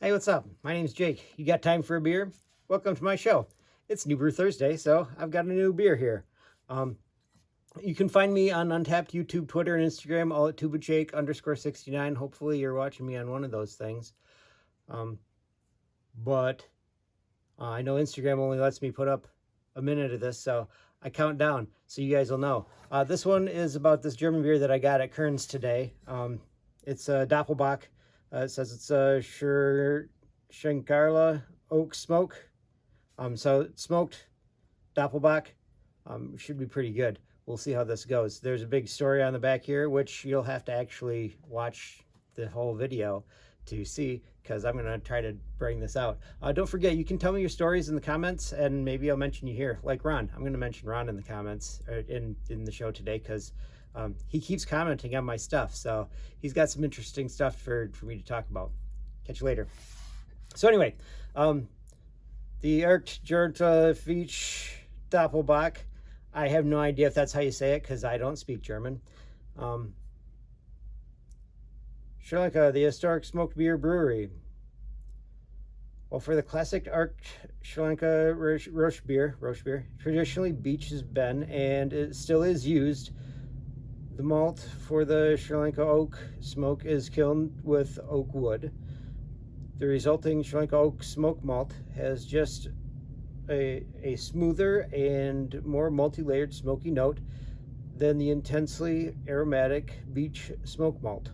Hey, what's up? My name's Jake. You got time for a beer? Welcome to my show. It's New Brew Thursday, so I've got a new beer here. You can find me on Untapped, YouTube, Twitter, and Instagram, all at @tubajake_69. Hopefully you're watching me on one of those things. But I know Instagram only lets me put up a minute of this, so I count down so you guys will know. This one is about this German beer that I got at Kern's today. It's a Doppelbock. It says it's a Schlenkerla oak smoke. So smoked Doppelbock should be pretty good. We'll see how this goes. There's a big story on the back here, which you'll have to actually watch the whole video to see, because I'm going to try to bring this out. Don't forget, you can tell me your stories in the comments, and maybe I'll mention you here, like Ron. I'm going to mention Ron in the comments, or in the show today, because he keeps commenting on my stuff, so he's got some interesting stuff for me to talk about. Catch you later. So anyway, the Aecht Schlenkerla Eiche-Doppelbock. I have no idea if that's how you say it, because I don't speak German. Schlenkerla, the historic smoked beer brewery. Well, for the classic Aecht Schlenkerla Roche beer, traditionally beech has been, and it still is used. The malt for the Schlenkerla oak smoke is kilned with oak wood. The resulting Schlenkerla oak smoke malt has just a smoother and more multi-layered smoky note than the intensely aromatic beech smoke malt.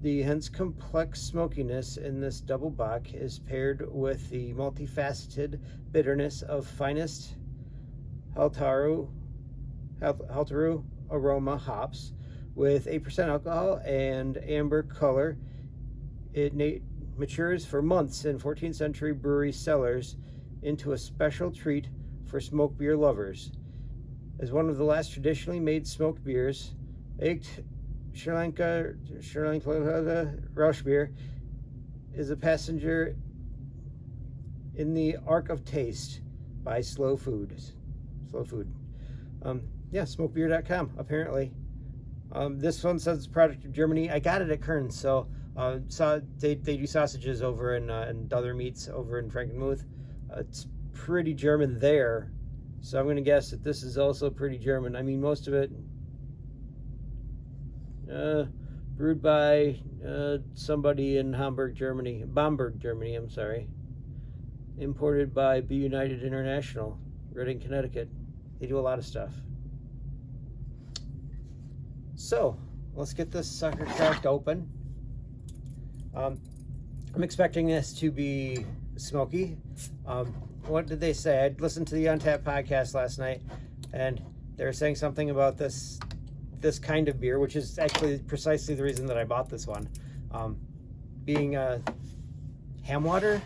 The hence complex smokiness in this double bock is paired with the multifaceted bitterness of finest Haltaru aroma hops with 8% alcohol and amber color. It matures for months in 14th century brewery cellars into a special treat for smoked beer lovers. As one of the last traditionally made smoked beers, Aecht Schlenkerla Roche beer is a passenger in the arc of taste by Slow Food. Smokebeer.com, apparently. This one says it's a product of Germany. I got it at Kern's, so they do sausages over and other meats over in Frankenmuth. It's pretty German there, so I'm going to guess that this is also pretty German. I mean, most of it brewed by somebody in Bamberg, Germany, I'm sorry. Imported by Be United International, Reading, Connecticut. They do a lot of stuff. So, let's get this sucker cracked open. I'm expecting this to be smoky. What did they say? I listened to the Untapped podcast last night, and they were saying something about this kind of beer, which is actually precisely the reason that I bought this one, being ham water.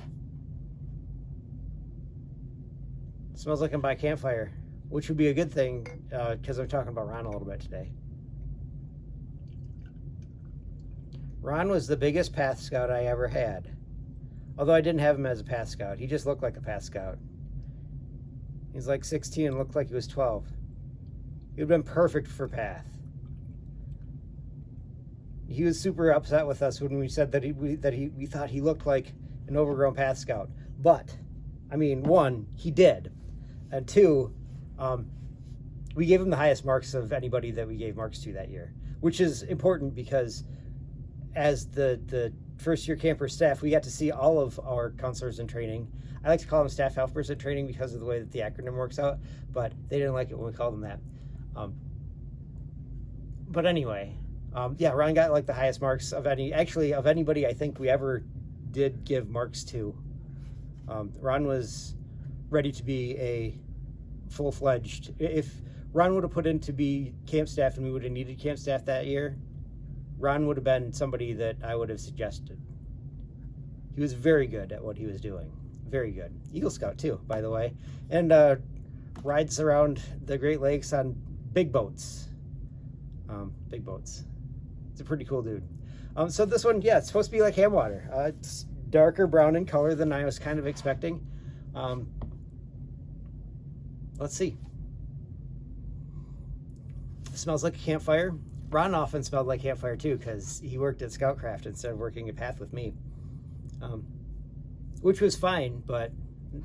It smells like I'm by campfire, which would be a good thing, because I'm talking about Ron a little bit today. Ron was the biggest Path Scout I ever had. Although I didn't have him as a Path Scout. He just looked like a Path Scout. He's like 16 and looked like he was 12. He would have been perfect for Path. He was super upset with us when we said that we thought he looked like an overgrown Path Scout. But, I mean, one, he did. And two, we gave him the highest marks of anybody that we gave marks to that year. Which is important because as the first year camper staff, we got to see all of our counselors in training. I like to call them staff helpers in training because of the way that the acronym works out, but they didn't like it when we called them that. But anyway, Ron got like the highest marks of anybody I think we ever did give marks to. Ron was ready to be a full-fledged. If Ron would have put in to be camp staff and we would have needed camp staff that year, Ron would have been somebody that I would have suggested. He was very good at what he was doing. Very good. Eagle Scout too, by the way. And rides around the Great Lakes on big boats. Big boats. It's a pretty cool dude. So this one, it's supposed to be like ham water. It's darker brown in color than I was kind of expecting. Let's see. It smells like a campfire. Ron often smelled like campfire too, because he worked at Scoutcraft instead of working at Path with me. which was fine, but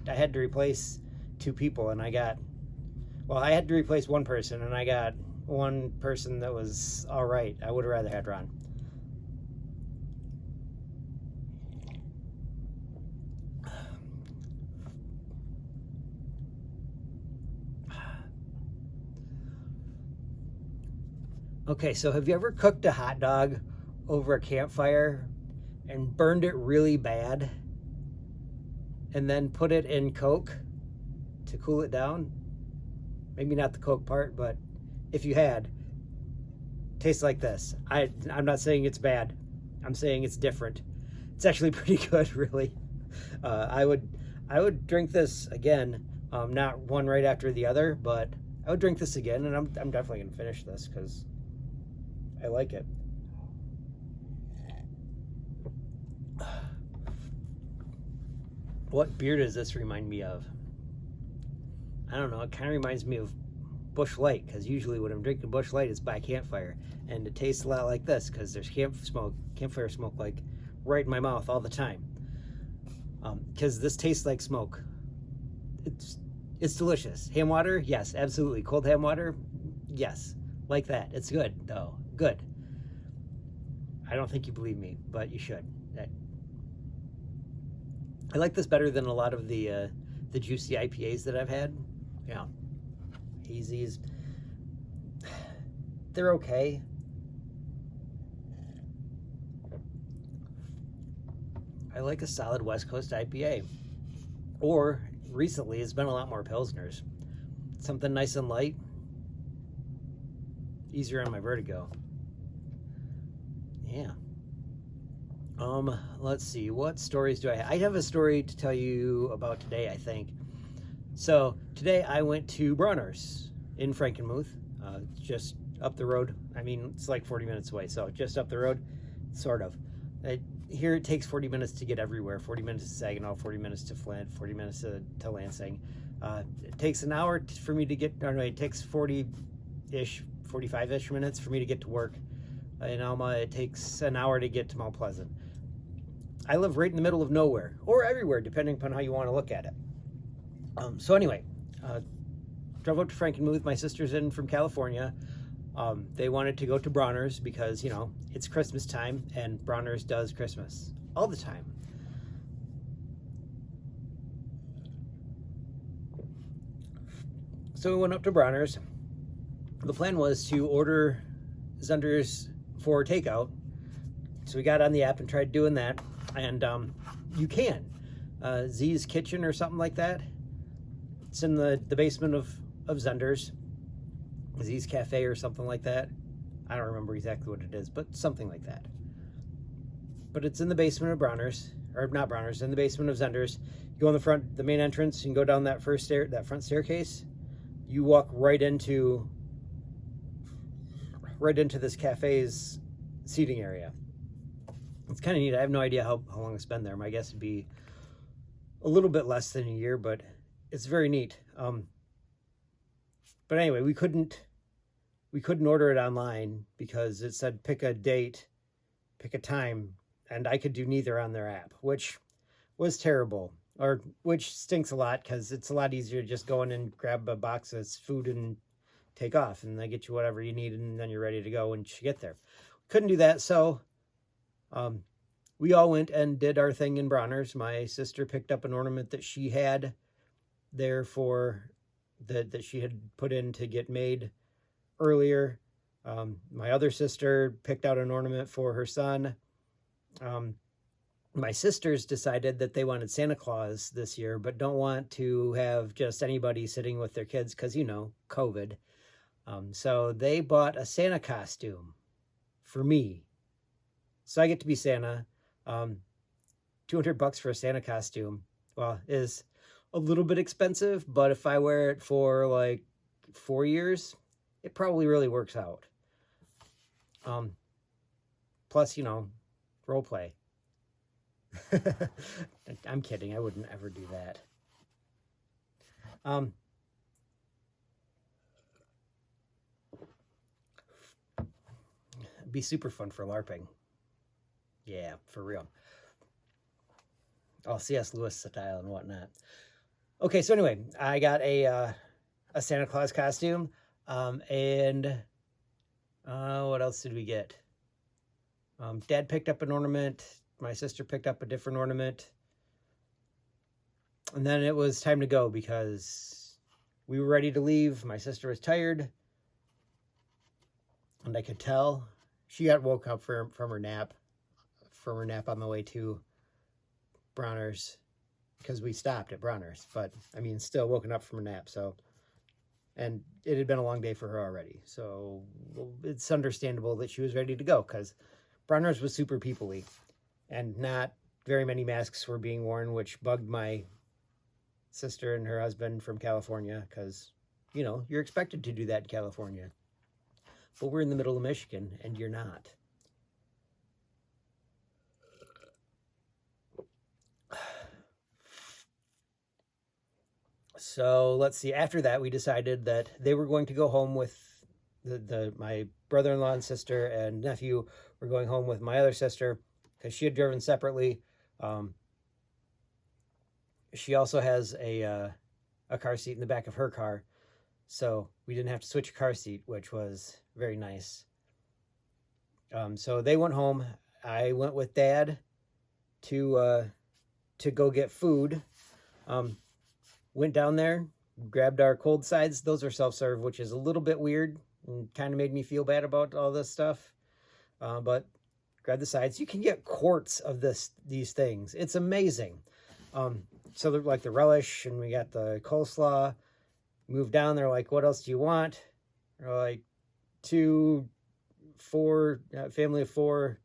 I had to replace 2 people, and I had to replace 1 person, and I got 1 person that was all right. I would have rather had Ron. Okay, so have you ever cooked a hot dog over a campfire and burned it really bad and then put it in Coke to cool it down? Maybe not the Coke part, but if you had, it tastes like this. I'm not saying it's bad. I'm saying it's different. It's actually pretty good, really. I would drink this again, not one right after the other, but I would drink this again, and I'm definitely gonna finish this because I like it. What beer does this remind me of? I don't know. It kind of reminds me of Busch Light, because usually when I'm drinking Busch Light, it's by a campfire, and it tastes a lot like this because there's campfire smoke, like right in my mouth all the time. Because this tastes like smoke. It's delicious. Ham water, yes, absolutely. Cold ham water, yes, like that. It's good though. Good. I don't think you believe me, but you should. I like this better than a lot of the juicy IPAs that I've had. Yeah, hazies. They're okay. I like a solid West Coast IPA. Or recently, it's been a lot more Pilsners. Something nice and light. Easier on my vertigo. Yeah. Let's see, what stories do I have? I have a story to tell you about today, I think. So today I went to Bronner's in Frankenmuth, just up the road. I mean, it's like 40 minutes away, so just up the road, sort of. Here it takes 40 minutes to get everywhere. 40 minutes to Saginaw, 40 minutes to Flint, 40 minutes to Lansing. It takes an hour for me to get, it takes 40-ish, 45-ish minutes for me to get to work. In Alma, it takes an hour to get to Mount Pleasant. I live right in the middle of nowhere, or everywhere, depending upon how you want to look at it. So anyway, drove up to Frankenmuth. My sister's in from California. They wanted to go to Bronner's because, you know, it's Christmas time, and Bronner's does Christmas all the time. So we went up to Bronner's. The plan was to order Zunder's for takeout. So we got on the app and tried doing that, and you can. Z's Kitchen or something like that. It's in the basement of Zunder's. Z's Cafe or something like that. I don't remember exactly what it is, but something like that. But it's in the basement of Bronner's, or not Bronner's, in the basement of Zunder's. You go in the front, the main entrance, and go down that front staircase. You walk right into this cafe's seating area. It's kind of neat. I have no idea how long it's been there. My guess would be a little bit less than a year, but it's very neat. But anyway, we couldn't order it online because it said pick a date, pick a time, and I could do neither on their app, which was terrible, or which stinks a lot because it's a lot easier to just go in and grab a box of food and take off, and they get you whatever you need, and then you're ready to go once you get there. Couldn't do that, so we all went and did our thing in Bronner's. My sister picked up an ornament that she had there for that she had put in to get made earlier. My other sister picked out an ornament for her son. My sisters decided that they wanted Santa Claus this year, but don't want to have just anybody sitting with their kids because, you know, COVID. So they bought a Santa costume for me. So I get to be Santa. $200 for a Santa costume, well, is a little bit expensive, but if I wear it for like 4 years, it probably really works out. Plus, you know, role play. I'm kidding. I wouldn't ever do that. It'd be super fun for LARPing. Yeah, for real. all C.S. Lewis style and whatnot. Okay, so anyway, I got a Santa Claus costume, and what else did we get? Dad picked up an ornament. My sister picked up a different ornament. And then it was time to go because we were ready to leave. My sister was tired. And I could tell she got woke up from her nap on the way to Bronner's, because we stopped at Bronner's. But, I mean, still woken up from a nap. So, and it had been a long day for her already. So it's understandable that she was ready to go, because Bronner's was super people-y. And not very many masks were being worn, which bugged my sister and her husband from California, because, you know, you're expected to do that in California. But we're in the middle of Michigan, and you're not. So let's see. After that, we decided that they were going to go home with my brother-in-law and sister and nephew were going home with my other sister, because she had driven separately. She also has a car seat in the back of her car, so we didn't have to switch a car seat, which was very nice. So they went home. I went with Dad to go get food. Went down there, grabbed our cold sides. Those are self-serve, which is a little bit weird and kind of made me feel bad about all this stuff. But grab the sides. You can get quarts of these things. It's amazing. So they're like the relish, and we got the coleslaw. Moved down, they're like, what else do you want? They're like, family of 4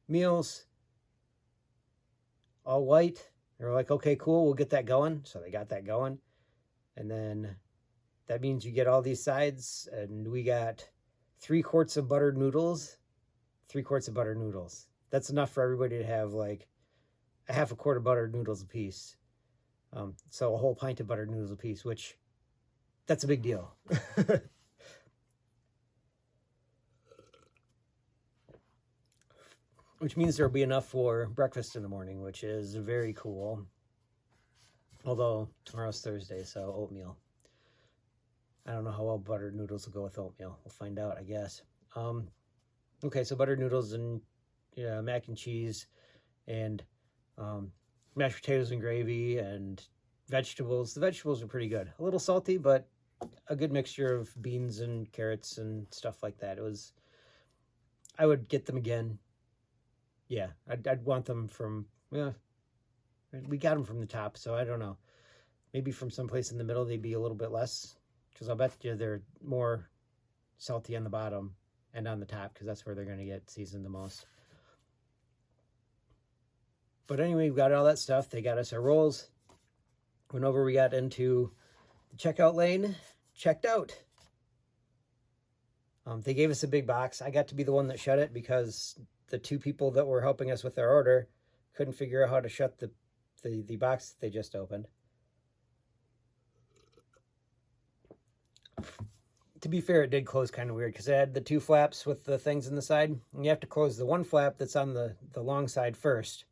meals, all white. They're like, okay, cool, we'll get that going. So they got that going. And then that means you get all these sides, and we got 3 quarts of buttered noodles. 3 quarts of buttered noodles. That's enough for everybody to have like a half a quart of buttered noodles a piece. So a whole pint of buttered noodles a piece, which that's a big deal. Which means there'll be enough for breakfast in the morning, which is very cool. Although tomorrow's Thursday, so oatmeal. I don't know how well buttered noodles will go with oatmeal. We'll find out, I guess. Okay, so buttered noodles and mac and cheese and mashed potatoes and gravy and vegetables. The vegetables are pretty good. A little salty, but a good mixture of beans and carrots and stuff like that. I would get them again. Yeah, I'd want them from, we got them from the top, so I don't know. Maybe from someplace in the middle, they'd be a little bit less, because I'll bet you they're more salty on the bottom and on the top, because that's where they're going to get seasoned the most. But anyway, we got all that stuff. They got us our rolls. Went over, we got into the checkout lane, checked out. They gave us a big box. I got to be the one that shut it, because the 2 people that were helping us with their order couldn't figure out how to shut the box that they just opened. To be fair, it did close kind of weird, because it had the 2 flaps with the things in the side, and you have to close the 1 flap that's on the long side first,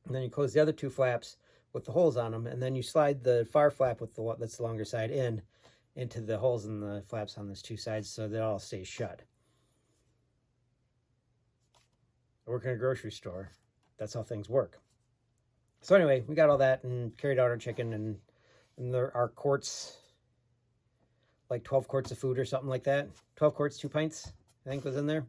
and then you close the other 2 flaps with the holes on them, and then you slide the far flap with that's the longer side into the holes in the flaps on those 2 sides, so that it all stays shut. I work in a grocery store. That's how things work. So anyway, we got all that and carried out our chicken, and there are quarts, like 12 quarts of food or something like that. 12 quarts, 2 pints, I think was in there.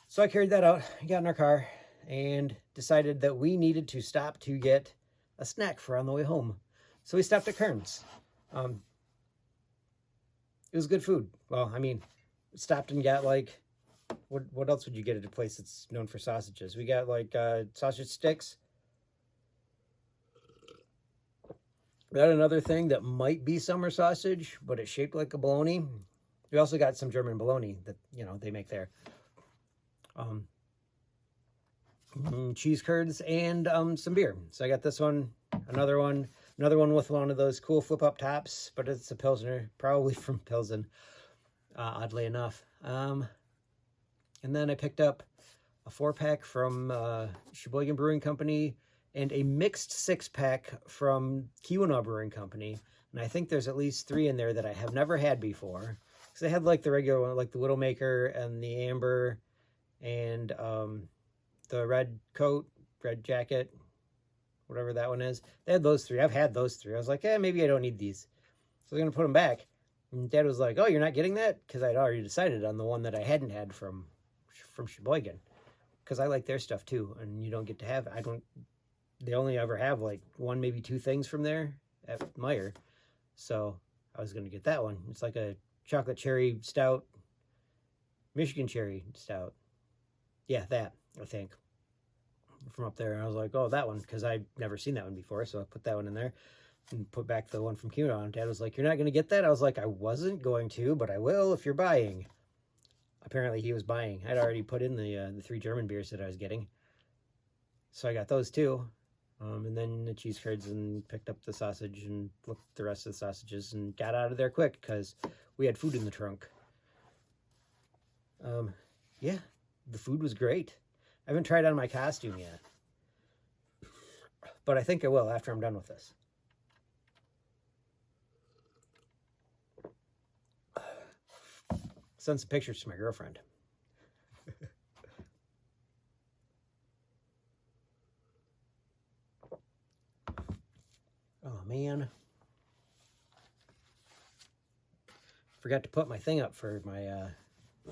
So I carried that out, got in our car, and decided that we needed to stop to get a snack for on the way home. So we stopped at Kern's. It was good food. Well, I mean, stopped and got like, what else would you get at a place that's known for sausages? We got like sausage sticks. We got another thing that might be summer sausage, but it's shaped like a bologna. We also got some German bologna that, they make there. Cheese curds and some beer. So I got this one, another one with one of those cool flip-up tops, but it's a Pilsner, probably from Pilsen, oddly enough. And then I picked up a 4-pack from Sheboygan Brewing Company and a mixed 6-pack from Keweenaw Brewing Company. And I think there's at least 3 in there that I have never had before. Because they had like the regular one, like the Widowmaker and the Amber and the red coat, red jacket, whatever that one is. They had those 3. I've had those 3. I was like, maybe I don't need these. So I was going to put them back. And Dad was like, oh, you're not getting that? Because I'd already decided on the one that I hadn't had from Sheboygan. Because I like their stuff too. And you don't get to have, they only ever have like 1, maybe 2 things from there at Meijer. So I was going to get that one. It's like a chocolate cherry stout, Michigan cherry stout. Yeah, that, I think, from up there. And I was like, oh, that one, because I'd never seen that one before. So I put that one in there and put back the one from Keweenaw. And Dad was like, you're not going to get that? I was like, I wasn't going to, but I will if you're buying. Apparently he was buying. I'd already put in the 3 German beers that I was getting. So I got those too. And then the cheese curds, and picked up the sausage and looked at the rest of the sausages and got out of there quick because we had food in the trunk. Yeah, the food was great. I haven't tried on my costume yet, but I think I will after I'm done with this. Send some pictures to my girlfriend. Oh man, forgot to put my thing up for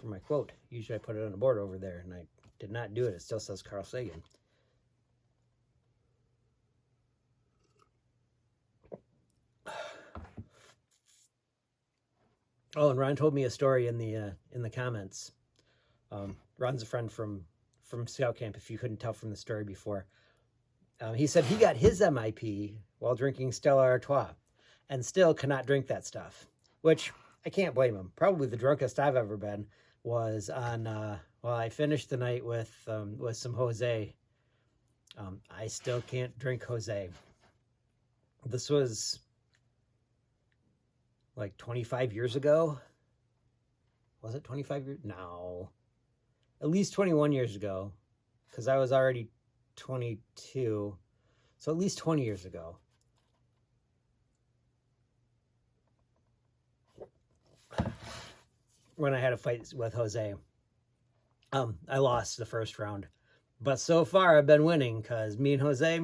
my quote. Usually I put it on the board over there, and I did not do it. It still says Carl Sagan. Oh, and Ron told me a story in the comments. Ron's a friend from Scout Camp, if you couldn't tell from the story before. He said he got his MIP while drinking Stella Artois and still cannot drink that stuff, which I can't blame him. Probably the drunkest I've ever been was on, I finished the night with some Jose. I still can't drink Jose. This was like 25 years ago. Was it 25 years? No. At least 21 years ago, because I was already 22. So at least 20 years ago. When I had a fight with Jose. I lost the first round. But so far I've been winning because me and Jose,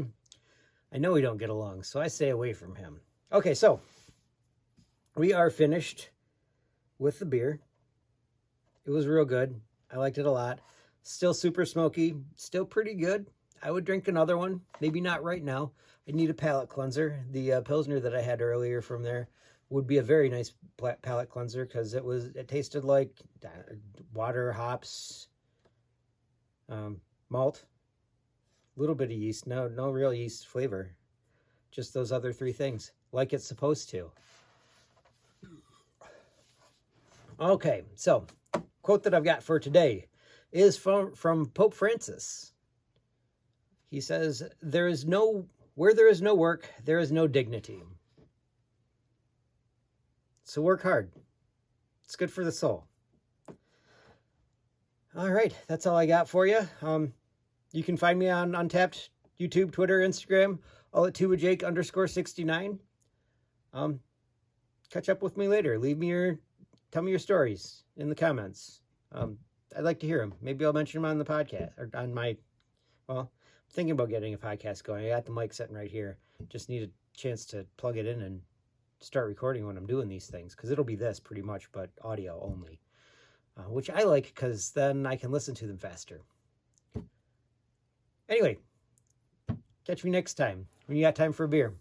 I know we don't get along, so I stay away from him. Okay, so we are finished with the beer. It was real good. I liked it a lot. Still super smoky. Still pretty good. I would drink another one. Maybe not right now. I need a palate cleanser. The Pilsner that I had earlier from there would be a very nice palate cleanser because it tasted like water, hops, malt, a little bit of yeast. No real yeast flavor. Just those other 3 things, like it's supposed to. Okay, so quote that I've got for today is from Pope Francis. He says, where there is no work, there is no dignity. So work hard. It's good for the soul. All right, that's all I got for you. You can find me on Untapped, YouTube, Twitter, Instagram, all at @2jake_69. Catch up with me later. Tell me your stories in the comments. I'd like to hear them. Maybe I'll mention them on the podcast or on my, thinking about getting a podcast going. I got the mic sitting right here. Just need a chance to plug it in and start recording when I'm doing these things, because it'll be this pretty much, but audio only, which I like because then I can listen to them faster. Anyway, catch me next time when you got time for a beer.